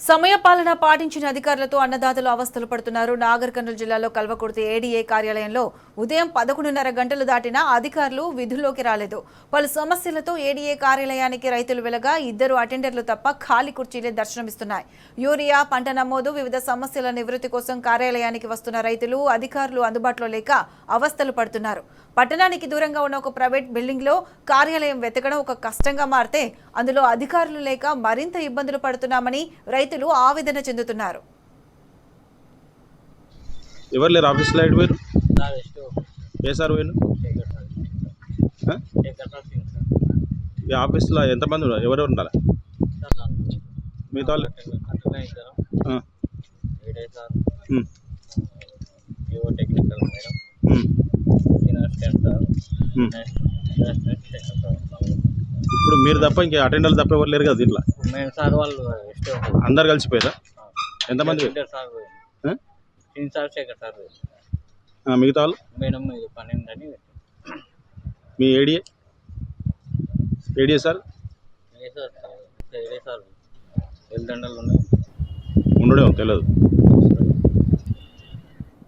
సమయపాలన పాటించిన అధికారులతో అన్నదాతలు అవస్థలు పడుతున్నారు. నాగర్ కర్నూలు జిల్లాలో కల్వకుర్తి ఏడీఏ కార్యాలయంలో ఉదయం 11:30 గంటలు దాటినా అధికారులు విధుల్లోకి రాలేదు. పలు సమస్యలతో ఏడీఏ కార్యాలయానికి రైతులు వెళ్లగా 2 అటెండర్లు తప్ప ఖాళీ కుర్చీలే దర్శనమిస్తున్నాయి. యూరియా, పంట నమోదు, వివిధ సమస్యల నివృత్తి కోసం కార్యాలయానికి వస్తున్న రైతులు, అధికారులు అందుబాటులో లేక అవస్థలు పడుతున్నారు. పట్టణానికి దూరంగా ఉన్న ఒక ప్రైవేట్ బిల్డింగ్ లో కార్యాలయం వెతకడం ఒక కష్టంగా మారితే అందులో అధికారులు లేక మరింత ఇబ్బందులు పడుతున్నామని రైతులు ఆవేదన చెందుతున్నారు. ఎవరు లేరు ఆఫీస్లో ఎటు పోయారు? ఏ సార్ పోయారు? ఈ ఆఫీస్లో ఎంతమంది ఉన్నారు? ఎవరెవరు ఉండాలి? మిగతా వాళ్ళు ఇప్పుడు మీరు తప్ప ఇంకా అటెండర్లు తప్ప ఎవరు లేరు కదా దీంట్లో? అందరు కలిసిపోయారా? ఎంతమంది? మిగతా వాళ్ళు మీ ఏడిఏ సార్ ఉండడం తెలియదు.